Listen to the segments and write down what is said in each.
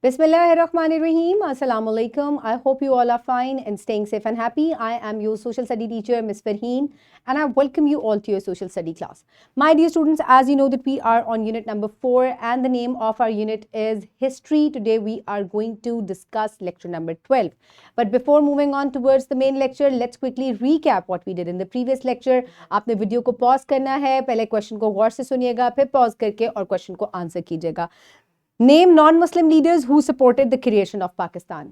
Bismillahirrahmanirrahim. Assalamu alaikum. I hope you all are fine and staying safe and happy. I am your social study teacher, Ms. Farheen, and I welcome you all to your social study class. My dear students, as you know that we are on unit number 4 and the name of our unit is History. Today we are going to discuss lecture number 12. But before moving on towards the main lecture, let's quickly recap what we did in the previous lecture. आपने video को pause करना है, पहले question को गौर से सुनिएगा, फिर pause करके और क्वेश्चन को आंसर कीजिएगा. Name non-Muslim leaders who supported the creation of Pakistan.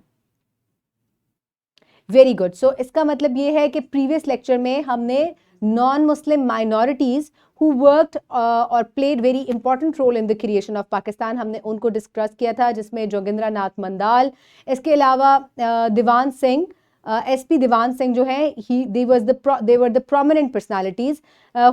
Very good. So इसका मतलब ये है कि previous lecture में हमने non-Muslim minorities who worked or played very important role in the creation of Pakistan, हमने उनको discuss किया था, जिसमें जोगिंद्र नाथ मंडाल, इसके अलावा Diwan Singh, SP Diwan Singh जो है, they were the prominent personalities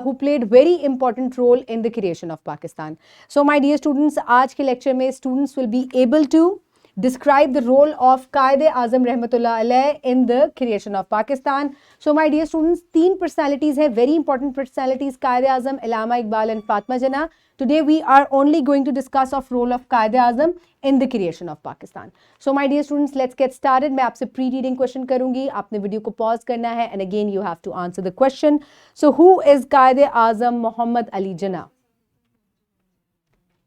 who played very important role in the creation of Pakistan. So my dear students, आज के lecture में students will be able to describe the role of Quaid-e-Azam Rahmatullah Alayh in the creation of Pakistan. So my dear students, तीन personalities हैं, very important personalities, Quaid-e-Azam, Allama Iqbal and Fatma Jinnah. Today we are only going to discuss of role of Quaid-e-Azam in the creation of Pakistan. So my dear students, let's get started. मैं आपसे pre-reading question करूँगी, आपने video को pause करना है and again you have to answer the question. So who is Quaid-e-Azam Muhammad Ali Jinnah?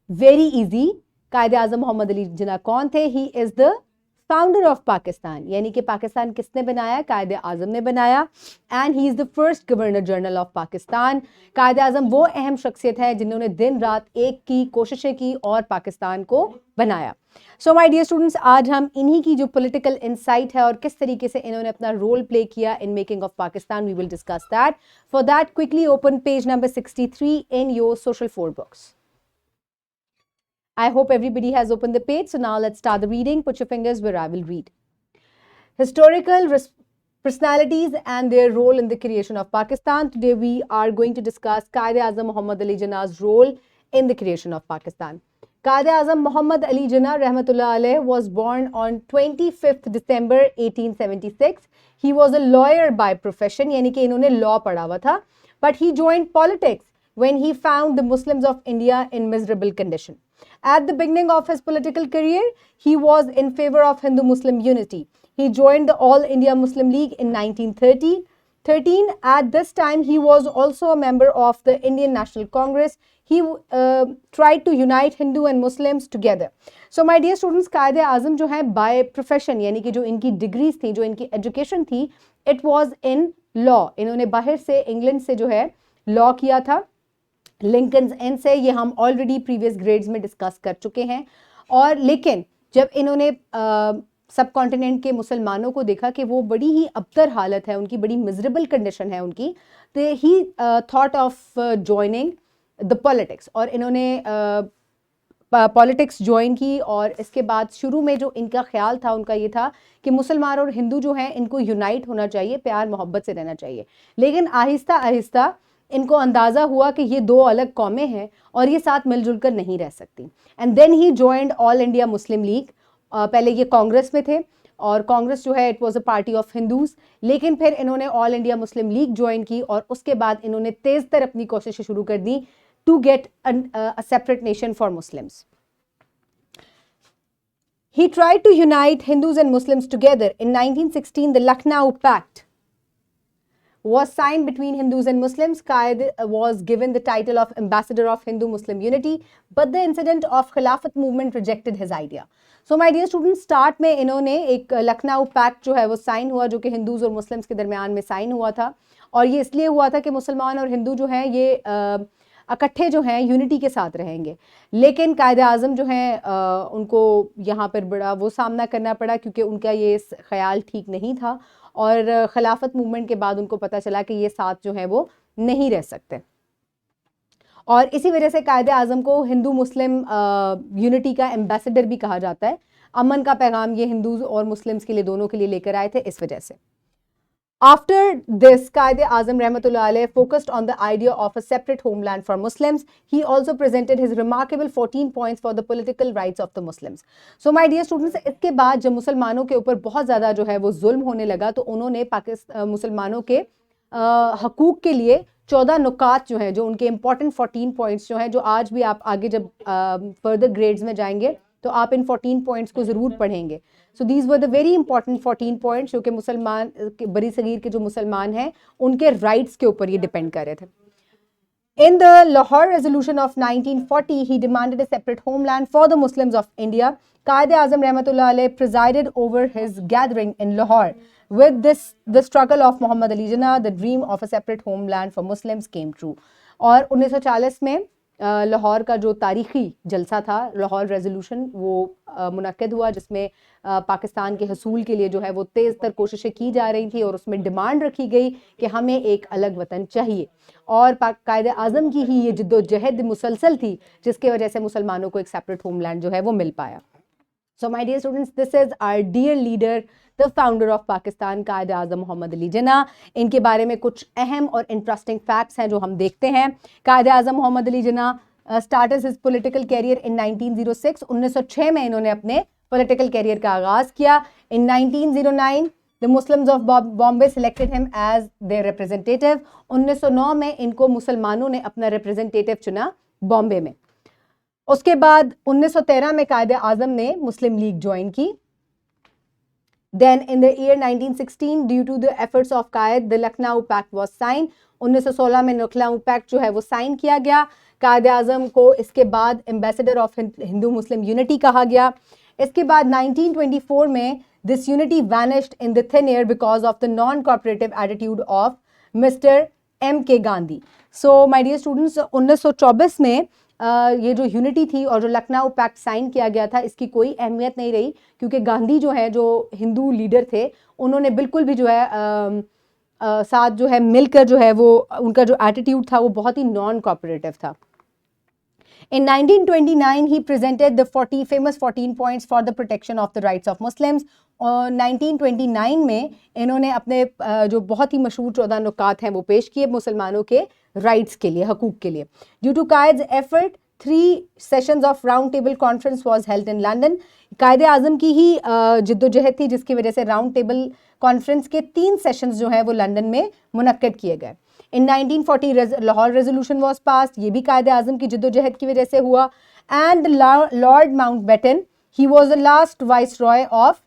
Very easy. Quaid-e-Azam Muhammad Ali Jinnah कौन थे? He is the founder of Pakistan. यानी कि पाकिस्तान किसने बनाया? Quaid-e-Azam ने बनाया. And he is the first Governor General of Pakistan. Quaid-e-Azam वो अहम शख्सियत है जिन्होंने दिन रात एक की कोशिशें की और पाकिस्तान को बनाया. So my dear students, आज हम इन्हीं की जो political insight है और किस तरीके से इन्होंने अपना role play किया in making of Pakistan, we will discuss that. For that, quickly open page number 63 in your social 4 books. I hope everybody has opened the page. So now let's start the reading. Put your fingers where I will read. Historical personalities and their role in the creation of Pakistan. Today we are going to discuss Quaid-e-Azam Muhammad Ali Jinnah's role in the creation of Pakistan. Quaid-e-Azam Muhammad Ali Jinnah Rahmatullah Alayh was born on 25th December 1876. He was a lawyer by profession, यानी कि इन्होंने law पढ़ा हुआ था. But he joined politics when he found the Muslims of India in miserable condition. At the beginning of his political career, he was in favor of Hindu-Muslim unity. He joined the All India Muslim League in 1913. At this time, he was also a member of the Indian National Congress. He tried to unite Hindu and Muslims together. So, my dear students, Quaid-e-Azam जो है by profession, यानी कि जो इनकी degrees थी, जो इनकी education थी, it was in law. इन्होंने बाहर से England से जो है law किया था. लिंकन्स इन से, ये हम ऑलरेडी प्रीवियस ग्रेड्स में डिस्कस कर चुके हैं. और लेकिन जब इन्होंने सब कॉन्टिनेंट के मुसलमानों को देखा कि वो बड़ी ही अबतर हालत है, उनकी बड़ी मिजरेबल कंडीशन है उनकी, तो ही thought of joining the politics. और इन्होंने पॉलिटिक्स ज्वाइन की. और इसके बाद शुरू में जो इनका ख्याल था उनका ये था कि मुसलमान और हिंदू जो हैं इनको यूनाइट होना चाहिए, प्यार मोहब्बत से रहना चाहिए. लेकिन आहिस्ता आहिस्ता इनको अंदाज़ा हुआ कि ये दो अलग कौमें हैं और ये साथ मिलजुल कर नहीं रह सकती. And then he joined all India Muslim League. पहले ये कांग्रेस में थे और कांग्रेस जो है it was a party of Hindus, लेकिन फिर इन्होंने all India Muslim League join की और उसके बाद इन्होंने तेज़ तर अपनी कोशिशें शुरू कर दी to get a separate nation for Muslims. He tried to unite Hindus and Muslims together. In 1916, the Lucknow Pact was signed between Hindus and Muslims. Quaid was given the title of Ambassador of Hindu-Muslim Unity, but the incident of Khilafat movement rejected his idea. So my dear students, start में इन्होंने एक Lucknow pact जो है वो sign हुआ, जो कि Hindus और मुस्लिम्स के दरमियान में साइन हुआ था. और ये इसलिए हुआ था कि मुसलमान और हिंदू जो हैं ये इकट्ठे जो हैं यूनिटी के साथ रहेंगे. लेकिन Quaid-e-Azam जो हैं उनको यहाँ पर बड़ा वो सामना करना पड़ा, क्योंकि उनका ये ख्याल ठीक नहीं था और खिलाफत मूवमेंट के बाद उनको पता चला कि ये साथ जो है वो नहीं रह सकते. और इसी वजह से Quaid-e-Azam को हिंदू मुस्लिम यूनिटी का एम्बेसडर भी कहा जाता है. अमन का पैगाम ये हिंदूज और मुस्लिम्स के लिए, दोनों के लिए लेकर आए थे इस वजह से. After this, Quaid-e-Azam Rahmatullah Alayh focused on the idea of a separate homeland for Muslims. He also presented his remarkable 14 points for the political rights of the Muslims. So my dear students, इसके बाद जब मुसलमानों के ऊपर बहुत ज़्यादा जो है वो जुल्म होने लगा, तो उन्होंने मुसलमानों के हकूक़ के लिए 14 नुकात जो हैं, जो उनके इंपॉर्टेंट 14 पॉइंट्स जो हैं, जो आज भी आप आगे जब फर्दर ग्रेड्स में जाएंगे तो आप इन 14 पॉइंट्स को ज़रूर पढ़ेंगे. So these were the very important 14 points जो कि मुसलमान बरी सगीर के जो मुसलमान हैं उनके राइट्स के ऊपर ये डिपेंड कर रहे थे. In the Lahore Resolution of 1940, he demanded a separate homeland for the Muslims of India. Quaid-e-Azam Rahmatullah Alayh presided over his gathering in Lahore. With this, the struggle of Muhammad Ali Jinnah, the dream of a separate homeland for Muslims came true. और 1940 में लाहौर का जो तारीखी जलसा था, Lahore resolution, वो मुनक्किद हुआ जिसमें पाकिस्तान के हसूल के लिए जो है वो तेज़ तर कोशिशें की जा रही थी और उसमें डिमांड रखी गई कि हमें एक अलग वतन चाहिए. और कायदे आज़म की ही ये जिद्दोजहद मुसलसल थी जिसकी वजह से मुसलमानों को एक सेपरेट होमलैंड जो है वो मिल पाया. So my dear students, this is our dear leader, the founder of Pakistan, Quaid-e Azam Mohammad Ali जिन्ना. इनके बारे में कुछ अहम और इंटरेस्टिंग फैक्ट्स हैं जो हम देखते हैं. Quaid Azam Mohammad Ali Jinnah started his political career in 1906. 1906 में इन्होंने अपने पॉलिटिकल कैरियर का आगाज़ किया. इन 1909 The Muslims of Bombay selected him as their representative. 1909 में इनको मुसलमानों ने अपना रिप्रेजेंटेटिव चुना बॉम्बे में. उसके बाद 1913 में कायदे आज़म ने मुस्लिम लीग ज्वाइन की. Then in the year 1916, due to the efforts of Qaid, the Lucknow Pact was signed. 1916 में लखनऊ पैक्ट जो है वो साइन किया गया. कायदे आज़म को इसके बाद ambassador of Hindu Muslim unity कहा गया. इसके बाद 1924 में this unity vanished in the thin air because of the non-cooperative attitude of Mr. M.K. Gandhi. So my dear students, 1924 में ये जो यूनिटी थी और जो लखनऊ पैक्ट साइन किया गया था इसकी कोई अहमियत नहीं रही क्योंकि गांधी जो है, जो हिंदू लीडर थे, उन्होंने बिल्कुल भी जो है साथ जो है मिलकर जो है वो उनका जो एटीट्यूड था वो बहुत ही नॉन कोऑपरेटिव था. In 1929, he presented the famous 14 points for the protection of the rights of Muslims. और 1929 में इन्होंने अपने जो बहुत ही मशहूर 14 नुकात हैं वो पेश किए मुसलमानों के राइट्स के लिए, हकूक़ के लिए. Due to Quaid's effort 3 sessions of round table conference was held in London. Quaid Azam की ही जिद्दोजहद थी जिसकी वजह से राउंड टेबल कॉन्फ्रेंस के 3 सेशंस जो हैं वो लंदन में मुनक्किद किए गए. In 1940 Lahore resolution was pass. ये भी कायदे आज़म की जिद्दोजहद की वजह से हुआ. And Lord Mountbatten, he was the last viceroy of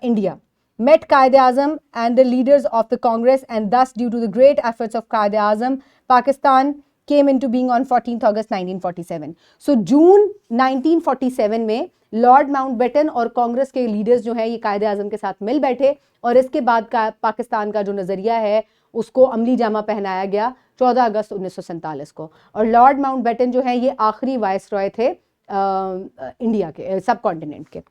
India, met Quaid-e-Azam and the leaders of the Congress, and thus due to the great efforts of Quaid-e-Azam, Pakistan came into being on 14th August 1947. So जून 1947 में Lord Mountbatten और कांग्रेस के leaders जो हैं ये कायदे आज़म के साथ मिल बैठे और इसके बाद का पाकिस्तान का जो नज़रिया है उसको अमली जामा पहनाया गया 14 अगस्त 1947 को. और लॉर्ड माउंटबेटन जो है ये आखिरी वाइसरॉय थे इंडिया के, सब कॉन्टिनेंट के.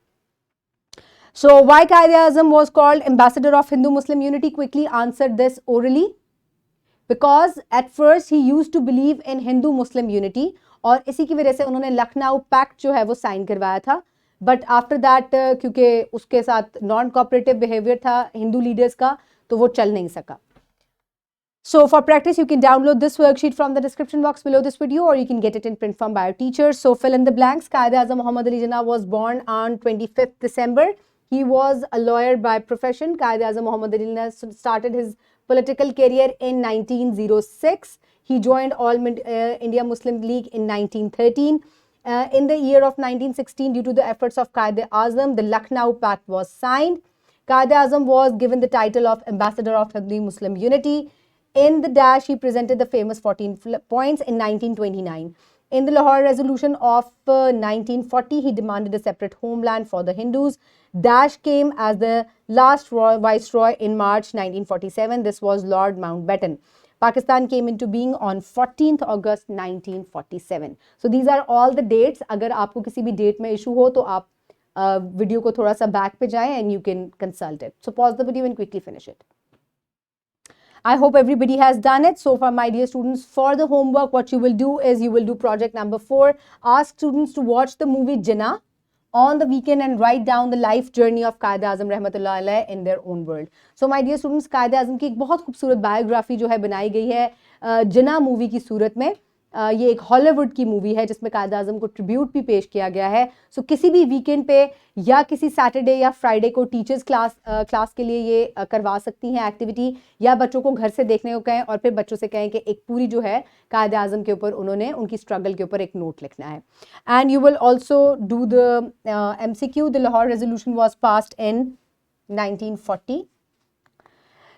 So why Quaid-e-Azam was called ambassador of Hindu Muslim unity? Quickly answer this orally. Because at first he used to believe in Hindu Muslim unity और इसी की वजह से उन्होंने लखनऊ पैक्ट जो है वो साइन करवाया था. बट आफ्टर दैट क्योंकि उसके साथ नॉन कोऑपरेटिव बिहेवियर था हिंदू लीडर्स का तो वो चल नहीं सका. So for practice, you can download this worksheet from the description box below this video, or you can get it in print form by your teachers. So fill in the blanks. Quaid-e-Azam Muhammad Ali Jinnah was born on 25th December. He was a lawyer by profession. Quaid-e-Azam Muhammad Ali Jinnah started his political career in 1906. He joined All India Muslim League in 1913. In the year of 1916, due to the efforts of Quaid-e-Azam, the Lucknow Pact was signed. Quaid-e-Azam was given the title of Ambassador of Hindu Muslim Unity. In the dash, he presented the famous 14 points in 1929. In the Lahore Resolution of 1940, he demanded a separate homeland for the Hindus. Dash came as the last viceroy in March 1947. This was Lord Mountbatten. Pakistan came into being on 14th August 1947. So these are all the dates. अगर आपको किसी भी date में issue हो तो आप video को थोड़ा सा बैक पे जाएं and you can consult it. So pause the video and quickly finish it. I hope everybody has done it. So far, my dear students, for the homework, what you will do is you will do project number 4. Ask students to watch the movie Jinnah on the weekend and write down the life journey of Quaid-e-Azam Rahmatullah Alayh in their own world. So my dear students, Quaid-e-Azam की एक बहुत खूबसूरत biography जो है बनाई गई है जिन्ना movie की सूरत में. ये एक हॉलीवुड की मूवी है जिसमें कायद आज़म को ट्रिब्यूट भी पेश किया गया है. सो किसी भी वीकेंड पे या किसी सैटरडे या फ्राइडे को टीचर्स क्लास के लिए ये करवा सकती हैं एक्टिविटी, या बच्चों को घर से देखने को कहें और फिर बच्चों से कहें कि एक पूरी जो है कायद आज़म के ऊपर उन्होंने उनकी स्ट्रगल के ऊपर एक नोट लिखना है. And you will also do the MCQ. The Lahore resolution was passed in 1940.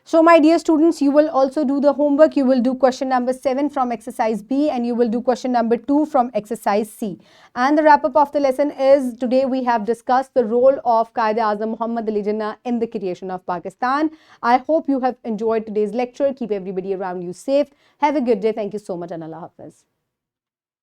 So my dear students, you will also do the homework. You will do question number 7 from exercise B, and you will do question number 2 from exercise C. And the wrap up of the lesson is, today we have discussed the role of Quaid-e-Azam Muhammad Ali Jinnah in the creation of Pakistan. I hope you have enjoyed today's lecture. Keep everybody around you safe. Have a good day. Thank you so much, and Allah Hafiz.